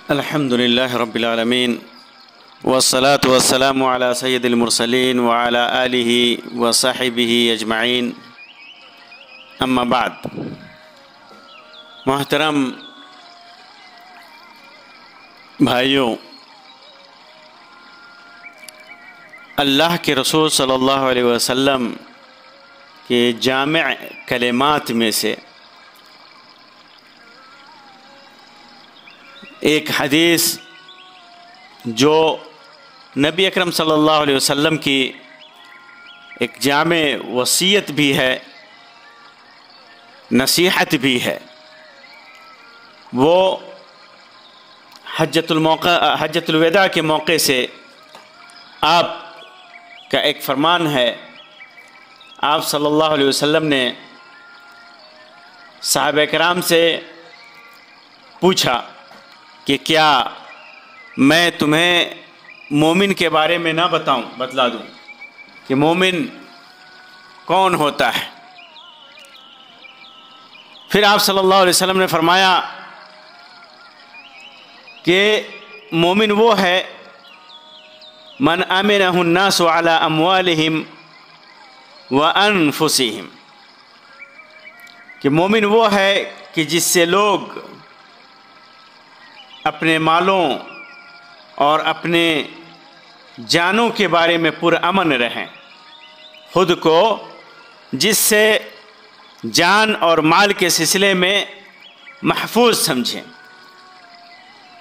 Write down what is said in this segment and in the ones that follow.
الحمد لله رب العالمين والصلاة والسلام على سيد المرسلين وعلى آله وصحبه أجمعين اما بعد۔ محترم بھائیوں، اللہ کے رسول صلی اللہ علیہ وسلم کے جامع کلمات میں سے ایک حدیث جو نبی اکرم صلی اللہ علیہ وسلم کی ایک جامع وصیت بھی ہے، نصیحت بھی ہے، وہ حجۃ الوداع کے موقع سے آپ کا ایک فرمان ہے۔ آپ صلی اللہ علیہ وسلم نے صحابہ کرام سے پوچھا کہ کیا میں تمہیں مومن کے بارے میں نہ بتلا دوں کہ مومن کون ہوتا ہے؟ پھر آپ صلی اللہ علیہ وسلم نے فرمایا کہ مومن وہ ہے من امنہ الناس علی اموالہم وانفسہم، کہ مومن وہ ہے کہ جس سے لوگ اپنے مالوں اور اپنے جانوں کے بارے میں پرامن رہیں، خود کو جس سے جان اور مال کے سلسلے میں محفوظ سمجھیں۔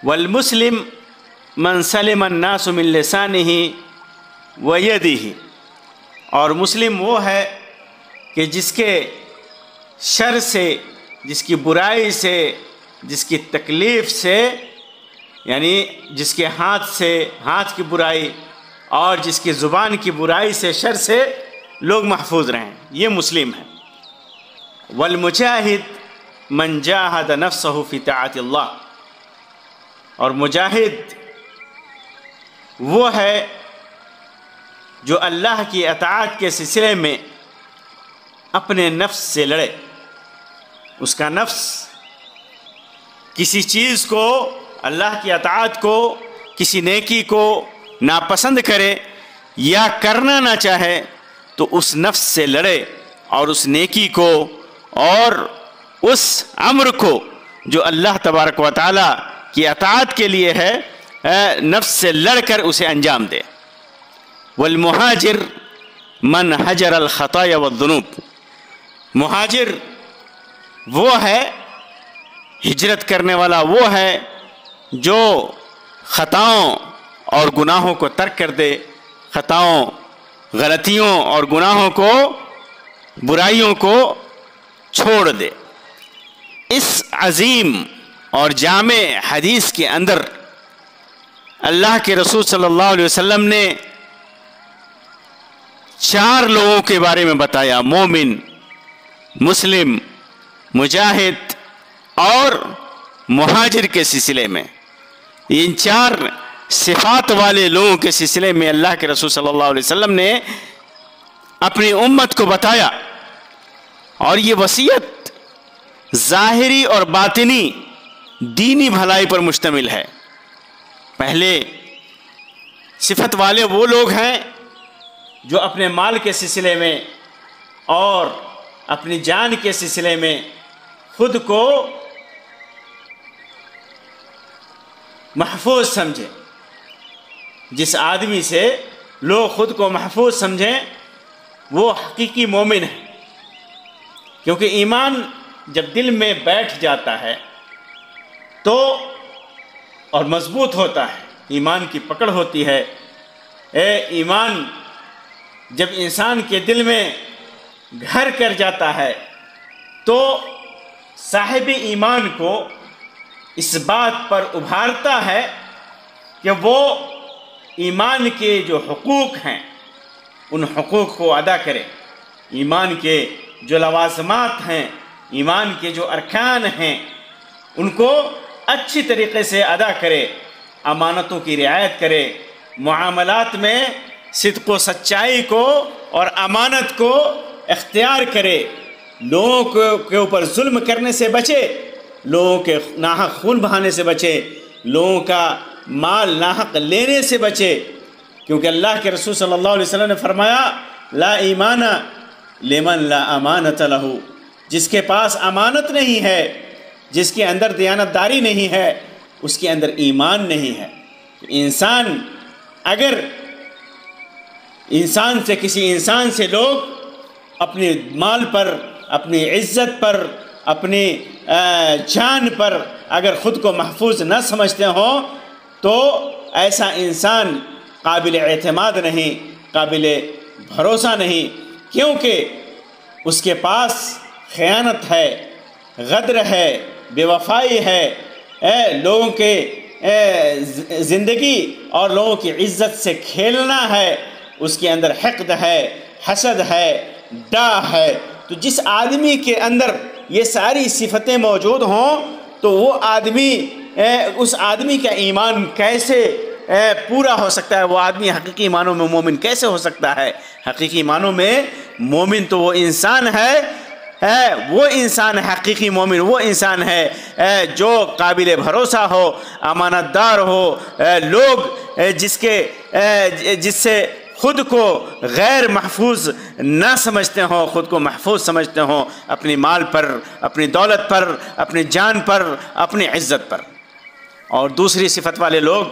والمسلم من سلم الناس من لسانہ ویدہ، اور مسلم وہ ہے کہ جس کے شر سے، جس کی برائی سے، جس کی تکلیف سے، یعنی جس کے ہاتھ کی برائی اور جس کی زبان کی برائی سے، شر سے لوگ محفوظ رہیں، یہ مسلم ہے۔ والمجاہد من جاہد نفسہ فی طاعت اللہ، اور مجاہد وہ ہے جو اللہ کی اطاعت کے سلسلے میں اپنے نفس سے لڑے۔ اس کا نفس کسی چیز کو، اللہ کی اطاعت کو، کسی نیکی کو ناپسند کرے یا کرنا نہ چاہے تو اس نفس سے لڑے، اور اس نیکی کو اور اس امر کو جو اللہ تبارک و تعالی کی اطاعت کے لیے ہے، نفس سے لڑ کر اسے انجام دے۔ والمہاجر من حجر الخطایا والذنوب، مہاجر وہ ہے، ہجرت کرنے والا وہ ہے جو خطاؤں اور گناہوں کو ترک کر دے، خطاؤں، غلطیوں اور گناہوں کو، برائیوں کو چھوڑ دے۔ اس عظیم اور جامع حدیث کے اندر اللہ کے رسول صلی اللہ علیہ وسلم نے 4 لوگوں کے بارے میں بتایا، مومن، مسلم، مجاہد اور مہاجر کے سلسلے میں۔ ان 4 صفات والے لوگوں کے سلسلے میں اللہ کے رسول صلی اللہ علیہ وسلم نے اپنی امت کو بتایا، اور یہ وصیت ظاہری اور باطنی دینی بھلائی پر مشتمل ہے۔ پہلے صفت والے وہ لوگ ہیں جو اپنے مال کے سلسلے میں اور اپنی جان کے سلسلے میں خود کو محفوظ سمجھیں۔ جس آدمی سے لوگ خود کو محفوظ سمجھیں وہ حقیقی مومن ہے، کیونکہ ایمان جب دل میں بیٹھ جاتا ہے تو اور مضبوط ہوتا ہے، ایمان کی پکڑ ہوتی ہے۔ ایمان جب انسان کے دل میں گھر کر جاتا ہے تو صاحب ایمان کو اس بات پر ابھارتا ہے کہ وہ ایمان کے جو حقوق ہیں ان حقوق کو ادا کرے، ایمان کے جو لوازمات ہیں، ایمان کے جو ارکان ہیں، ان کو اچھی طریقے سے ادا کرے، امانتوں کی رعایت کرے، معاملات میں صدق و سچائی کو اور امانت کو اختیار کرے، لوگوں کے اوپر ظلم کرنے سے بچے، لوگوں کے ناحق خون بہانے سے بچے، لوگوں کا مال ناحق لینے سے بچے، کیونکہ اللہ کے رسول صلی اللہ علیہ وسلم نے فرمایا لا ایمان لمن لا امانت لہ، جس کے پاس امانت نہیں ہے، جس کے اندر دیانتداری نہیں ہے، اس کے اندر ایمان نہیں ہے۔ انسان اگر کسی انسان سے لوگ اپنے مال پر، اپنی عزت پر، اپنی جان پر اگر خود کو محفوظ نہ سمجھتے ہوں تو ایسا انسان قابل اعتماد نہیں، قابل بھروسہ نہیں، کیونکہ اس کے پاس خیانت ہے، غدر ہے، بے وفائی ہے، لوگوں کے زندگی اور لوگوں کی عزت سے کھیلنا ہے، اس کے اندر حقد ہے، حسد ہے، ڈاہ ہے۔ تو جس آدمی کے اندر یہ ساری صفتیں موجود ہوں تو وہ آدمی، اس آدمی کا ایمان کیسے پورا ہو سکتا ہے؟ وہ آدمی حقیقی معنوں میں مومن کیسے ہو سکتا ہے؟ حقیقی معنوں میں مومن تو وہ انسان ہے، وہ انسان حقیقی مومن وہ انسان ہے جو قابل بھروسہ ہو، امانت دار ہو، لوگ جس سے خود کو غیر محفوظ نہ سمجھتے ہوں، خود کو محفوظ سمجھتے ہوں اپنی مال پر، اپنی دولت پر، اپنی جان پر، اپنی عزت پر۔ اور دوسری صفت والے لوگ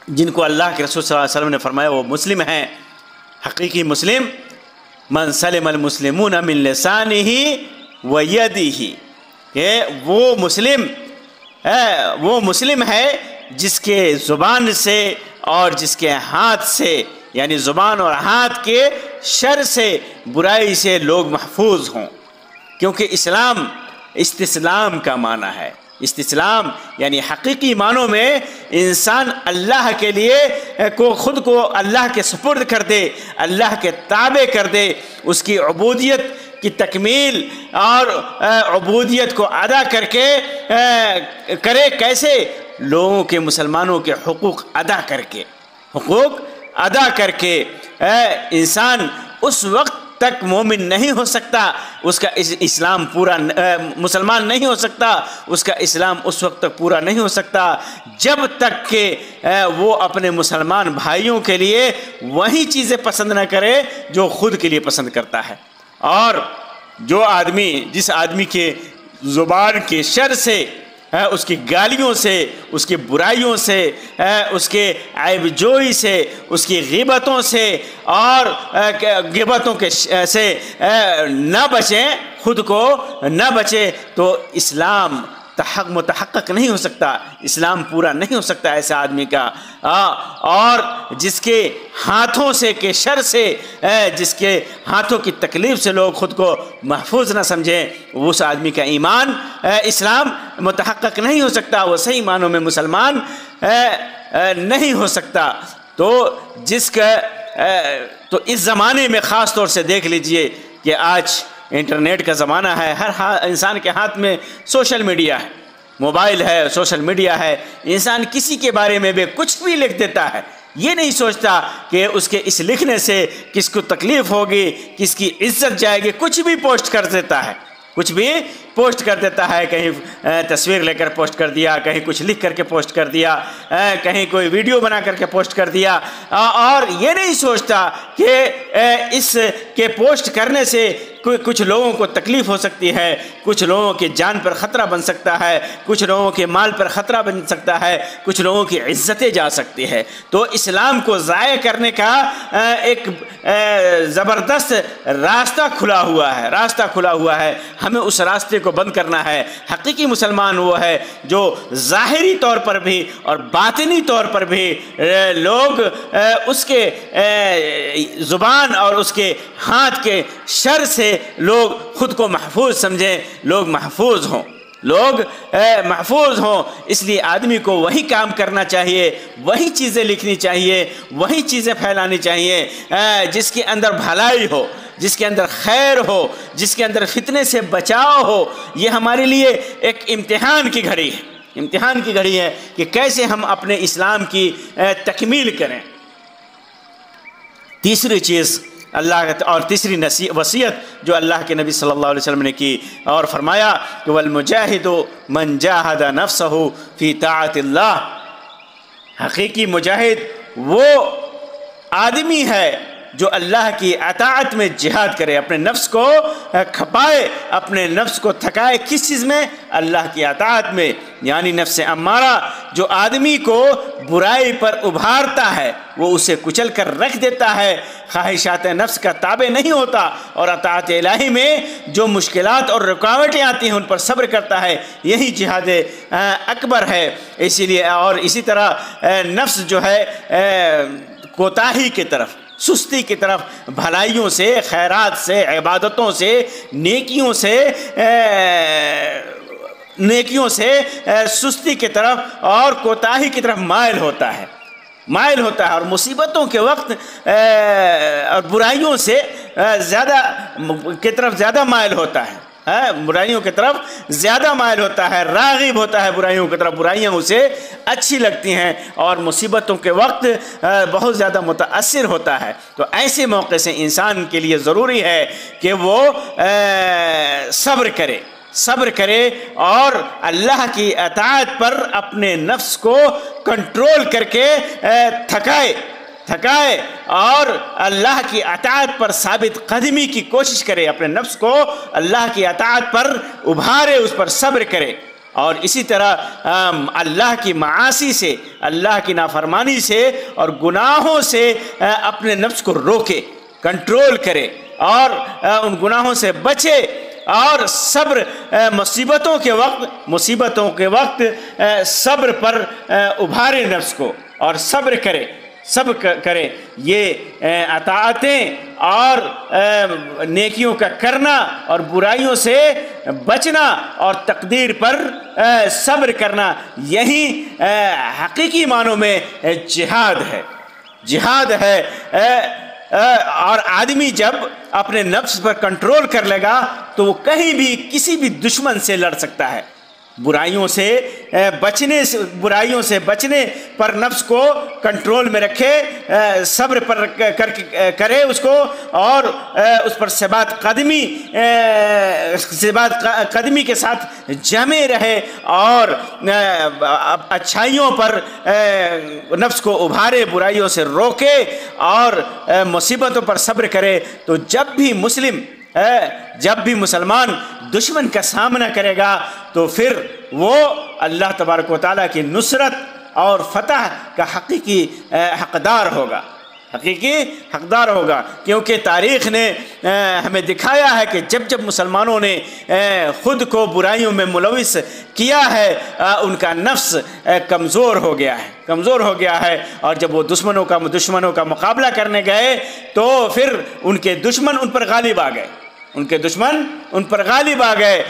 جن کو اللہ کے رسول صلی اللہ علیہ وسلم نے فرمایا وہ مسلم ہیں، حقیقی مسلم، من سلم المسلمون من لسانہ و یدہ، کہ وہ مسلم ہے جس کے زبان سے اور جس کے ہاتھ سے، یعنی زبان اور ہاتھ کے شر سے، برائی سے لوگ محفوظ ہوں، کیونکہ اسلام استسلام کا معنی ہے۔ استسلام یعنی حقیقی معنوں میں انسان اللہ کے لیے خود کو اللہ کے سپرد کر دے، اللہ کے تابع کر دے، اس کی عبودیت کی تکمیل اور عبودیت کو ادا کر کے کرے، کیسے؟ لوگوں کے، مسلمانوں کے حقوق ادا کر کے انسان اس وقت تک مومن نہیں ہو سکتا، اس کا اسلام پورا، مسلمان نہیں ہو سکتا، اس کا اسلام اس وقت تک پورا نہیں ہو سکتا جب تک کہ وہ اپنے مسلمان بھائیوں کے لیے وہی چیزیں پسند نہ کرے جو خود کے لیے پسند کرتا ہے۔ اور جس آدمی کے زبان کے شر سے، اس کی گالیوں سے، اس کی برائیوں سے، اس کے عیب جوئی سے، اس کی غیبتوں سے اور غیبتوں سے نہ بچیں، خود کو نہ بچے، تو اسلام متحقق نہیں ہو سکتا، اسلام پورا نہیں ہو سکتا ایسے آدمی کا۔ اور جس کے ہاتھوں سے کے شر سے، جس کے ہاتھوں کی تکلیف سے لوگ خود کو محفوظ نہ سمجھیں، اس آدمی کا ایمان، اسلام متحقق نہیں ہو سکتا، وہ صحیح معنوں میں مسلمان نہیں ہو سکتا۔ تو اس زمانے میں خاص طور سے دیکھ لیجئے کہ آج انٹرنیٹ کا زمانہ ہے، ہر انسان کے ہاتھ میں سوشل میڈیا ہے، موبائل ہے، سوشل میڈیا ہے، انسان کسی کے بارے میں بھی کچھ بھی لکھ دیتا ہے، یہ نہیں سوچتا کہ اس کے اس لکھنے سے کس کو تکلیف ہوگی، کس کی عزت جائے گی، کچھ بھی پوسٹ کر دیتا ہے، کہیں تصویر لے کر پوسٹ کر دیا، کہیں کچھ لکھ کر کے پوسٹ کر دیا، کہیں کوئی ویڈیو بنا کر کے پوسٹ کر دیا، اور یہ نہیں سوچتا کہ اس کے پوسٹ کرنے سے کچھ لوگوں کو تکلیف ہو سکتی ہے، کچھ لوگوں کی جان پر خطرہ بن سکتا ہے، کچھ لوگوں کے مال پر خطرہ بن سکتا ہے، کچھ لوگوں کی عزتیں جا سکتی ہے۔ تو اسلام کو ضائع کرنے کا ایک زبردست راستہ کھلا ہوا ہے، ہمیں اس راستے کو بند کرنا ہے۔ حقیقی مسلمان وہ ہے جو ظاہری طور پر بھی اور باطنی طور پر بھی لوگ اس کے زبان اور اس کے ہاتھ کے شر سے لوگ خود کو محفوظ سمجھیں، لوگ محفوظ ہوں۔ اس لیے آدمی کو وہی کام کرنا چاہیے، وہی چیزیں لکھنی چاہیے، وہی چیزیں پھیلانی چاہیے جس کے اندر بھلائی ہو، جس کے اندر خیر ہو، جس کے اندر فتنے سے بچاؤ ہو۔ یہ ہمارے لیے ایک امتحان کی گھڑی ہے کہ کیسے ہم اپنے اسلام کی تکمیل کریں۔ تیسری چیز اللہ اور تیسری وصیت جو اللہ کے نبی صلی اللہ علیہ وسلم نے کی اور فرمایا کہ والمجاہد من جاہد نفسہ فی طاعت اللہ، حقیقی مجاہد وہ آدمی ہے جو اللہ کی اطاعت میں جہاد کرے، اپنے نفس کو کھپائے، اپنے نفس کو تھکائے، کس چیز میں؟ اللہ کی اطاعت میں، یعنی نفس امارہ جو آدمی کو برائی پر ابھارتا ہے وہ اسے کچل کر رکھ دیتا ہے، خواہشات نفس کا تابع نہیں ہوتا، اور اطاعت الہی میں جو مشکلات اور رکاوٹیں آتی ہیں ان پر صبر کرتا ہے، یہی جہاد اکبر ہے۔ اسی لیے اور اسی طرح نفس جو ہے کوتاہی کی طرف، سستی کی طرف، بھلائیوں سے، خیرات سے، عبادتوں سے، نیکیوں سے سستی کی طرف اور کوتاہی کی طرف مائل ہوتا ہے اور مصیبتوں کے وقت اور برائیوں سے زیادہ مائل ہوتا ہے، برائیوں کی طرف زیادہ مائل ہوتا ہے، راغب ہوتا ہے برائیوں کی طرف، برائیاں اسے اچھی لگتی ہیں اور مصیبتوں کے وقت بہت زیادہ متاثر ہوتا ہے۔ تو ایسے موقع سے انسان کے لیے ضروری ہے کہ وہ صبر کرے اور اللہ کی اطاعت پر اپنے نفس کو کنٹرول کر کے تھکائے اور اللہ کی اطاعت پر ثابت قدمی کی کوشش کرے، اپنے نفس کو اللہ کی اطاعت پر ابھارے، اس پر صبر کرے، اور اسی طرح اللہ کی معاصی سے، اللہ کی نافرمانی سے اور گناہوں سے اپنے نفس کو روکے، کنٹرول کرے اور ان گناہوں سے بچے، اور صبر مصیبتوں کے وقت صبر پر ابھارے نفس کو اور صبر کرے۔ یہ اطاعتیں اور نیکیوں کا کرنا اور برائیوں سے بچنا اور تقدیر پر صبر کرنا، یہی حقیقی معنوں میں جہاد ہے۔ اور آدمی جب اپنے نفس پر کنٹرول کر لے گا تو وہ کہیں بھی کسی بھی دشمن سے لڑ سکتا ہے، برائیوں سے بچنے پر نفس کو کنٹرول میں رکھے، صبر پر کرے اس کو، اور اس پر ثبات قدمی کے ساتھ جمے رہے اور اچھائیوں پر نفس کو ابھارے، برائیوں سے روکے اور مصیبتوں پر صبر کرے۔ تو جب بھی مسلمان دشمن کا سامنا کرے گا تو پھر وہ اللہ تبارک و تعالیٰ کی نصرت اور فتح کا حقیقی حقدار ہوگا، کیونکہ تاریخ نے ہمیں دکھایا ہے کہ جب مسلمانوں نے خود کو برائیوں میں ملوث کیا ہے ان کا نفس کمزور ہو گیا ہے، اور جب وہ دشمنوں کا مقابلہ کرنے گئے تو پھر ان کے دشمن ان پر غالب آ گئے۔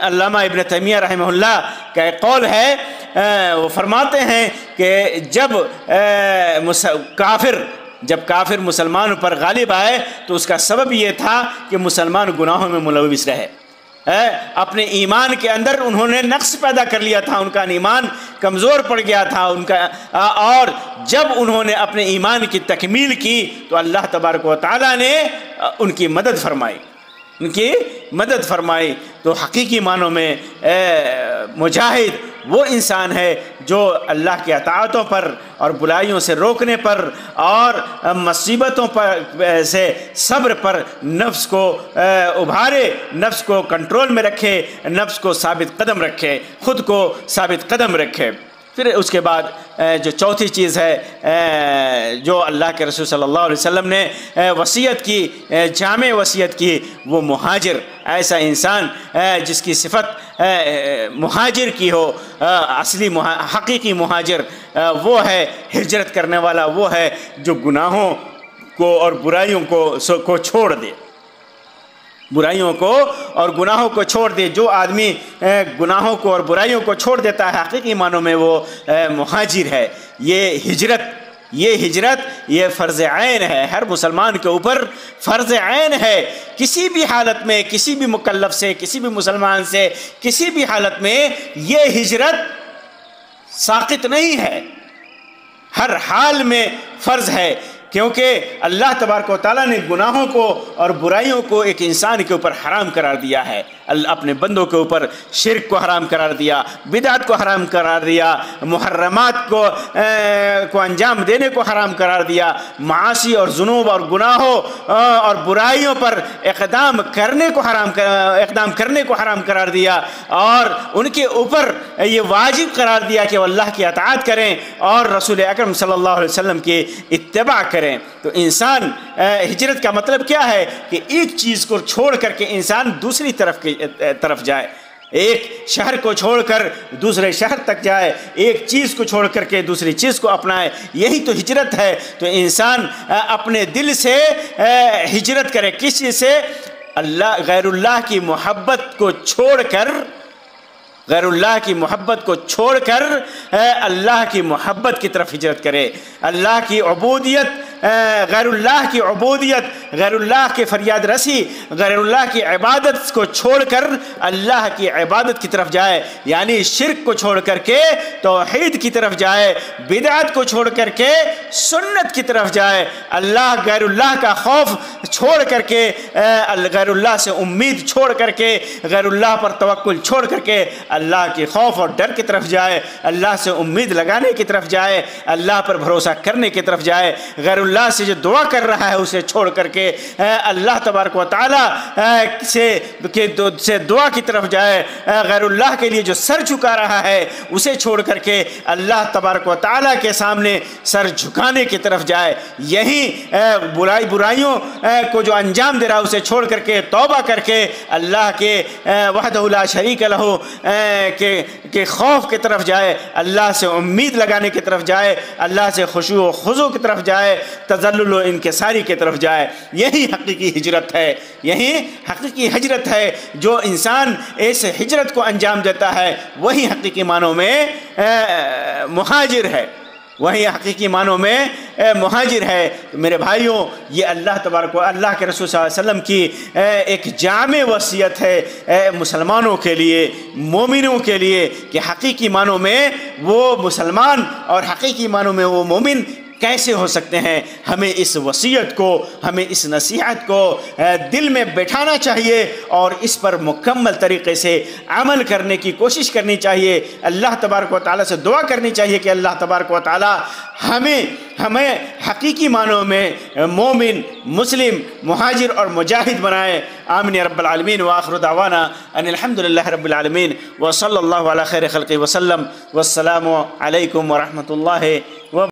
علامہ ابن تیمیہ رحمہ اللہ کا ایک قول ہے، وہ فرماتے ہیں کہ جب کافر مسلمان پر غالب آئے تو اس کا سبب یہ تھا کہ مسلمان گناہوں میں ملوث رہے، اپنے ایمان کے اندر انہوں نے نقص پیدا کر لیا تھا، ان کا ایمان کمزور پڑ گیا تھا اور جب انہوں نے اپنے ایمان کی تکمیل کی تو اللہ تبارک و تعالیٰ نے ان کی مدد فرمائی۔ تو حقیقی معنوں میں مجاہد وہ انسان ہے جو اللہ کی اطاعتوں پر اور بلائیوں سے روکنے پر اور مصیبتوں پر سے صبر پر نفس کو ابھارے، نفس کو کنٹرول میں رکھے، نفس کو ثابت قدم رکھے، خود کو ثابت قدم رکھے۔ پھر اس کے بعد جو چوتھی چیز ہے جو اللہ کے رسول صلی اللہ علیہ وسلم نے وصیت کی، جامع وصیت کی، وہ مہاجر، ایسا انسان جس کی صفت مہاجر کی ہو، اصلی حقیقی مہاجر وہ ہے ہجرت کرنے والا، وہ ہے جو گناہوں کو اور برائیوں کو چھوڑ دے، برائیوں کو اور گناہوں کو چھوڑ دے۔ جو آدمی گناہوں کو اور برائیوں کو چھوڑ دیتا ہے حقیقی معنوں میں وہ مہاجر ہے۔ یہ ہجرت یہ فرض عین ہے، ہر مسلمان کے اوپر فرض عین ہے۔ کسی بھی حالت میں، کسی بھی مکلف سے، کسی بھی مسلمان سے، کسی بھی حالت میں یہ ہجرت ساقط نہیں ہے، ہر حال میں فرض ہے۔ کیونکہ اللہ تبارک و تعالیٰ نے گناہوں کو اور برائیوں کو ایک انسان کے اوپر حرام قرار دیا ہے. اللہ اپنے بندوں کے اوپر شرک کو حرام قرار دیا, بدعت کو حرام قرار دیا, محرمات کو انجام دینے کو حرام قرار دیا, معاصی اور ذنوب اور گناہوں اور برائیوں پر اقدام کرنے کو حرام قرار دیا, اور ان کے اوپر یہ واجب قرار دیا کہ وہ اللہ کی اطاعت کریں اور رسول اکرم صلی اللہ علیہ وسلم کی اتباع کریں. تو انسان ہجرت کا مطلب کیا ہے کہ ایک چیز کو چھوڑ کر کے انسان دوسری طرف جائے, ایک شہر کو چھوڑ کر دوسرے شہر تک جائے, ایک چیز کو چھوڑ کر کے دوسری چیز کو اپنائے, یہی تو ہجرت ہے. تو انسان اپنے دل سے ہجرت کرے, کس چیز سے؟ غیر اللہ کی محبت کو چھوڑ کر, غیر اللہ کی محبت کو چھوڑ کر اللہ کی محبت کی طرف ہجرت کرے. اللہ کی عبودیت, غیر اللہ کی عبودیت, غیر اللہ کی فریاد رسی, غیر اللہ کی عبادت کو چھوڑ کر اللہ کی عبادت کی طرف جائے, یعنی شرک کو چھوڑ کر کے توحید کی طرف جائے, بدعت کو چھوڑ کر کے سنت کی طرف جائے, غیر اللہ کا خوف چھوڑ کر کے, غیر اللہ سے امید چھوڑ کر کے, غیر اللہ پر توکل چھوڑ کر کے اللہ کے خوف اور ڈر کی طرف جائے, اللہ سے امید لگانے کی طرف جائے, اللہ پر بھروسہ کرنے کی طرف جائے, غیر اللہ سے جو دعا کر رہا ہے اسے چھوڑ کر کے اللہ تبارک و تعالیٰ سے دعا کی طرف جائے, غیر اللہ کے لیے جو سر جھکا رہا ہے اسے چھوڑ کر کے اللہ تبارک و تعالیٰ کے سامنے سر جھکانے کی طرف جائے. یہی برائیوں کو جو انجام دے رہا ہے اسے چھوڑ کر کے توبہ کر کے اللہ کے وحدہ لا شریک لہ کے خوف کی طرف جائے, اللہ سے امید لگانے کی طرف جائے, اللہ سے خشوع و خضوع کی طرف جائے, تذلل و انکساری کی طرف جائے. یہی حقیقی ہجرت ہے, یہی حقیقی ہجرت ہے. جو انسان اس ہجرت کو انجام دیتا ہے وہی حقیقی معنوں میں مہاجر ہے, وہی حقیقی معنوں میں مہاجر ہے. میرے بھائیوں, یہ اللہ تبارک و اللہ کے رسول صلی اللہ علیہ وسلم کی ایک جامع وصیت ہے مسلمانوں کے لیے, مومنوں کے لیے, کہ حقیقی معنوں میں وہ مسلمان اور حقیقی معنوں میں وہ مومن کیسے ہو سکتے ہیں. ہمیں اس وصیت کو, ہمیں اس نصیحت کو دل میں بیٹھانا چاہیے اور اس پر مکمل طریقے سے عمل کرنے کی کوشش کرنی چاہیے. اللہ تبارک و تعالیٰ سے دعا کرنی چاہیے کہ اللہ تبارک و تعالیٰ ہمیں حقیقی معنوں میں مومن, مسلم, مہاجر اور مجاہد بنائے. آمین یا رب العالمین. وآخر دعوانا ان الحمدللہ رب العالمین وصلی اللہ علی خیر خلقہ وسلم. والسلام علیکم ورحمۃ اللہ وبرکاتہ.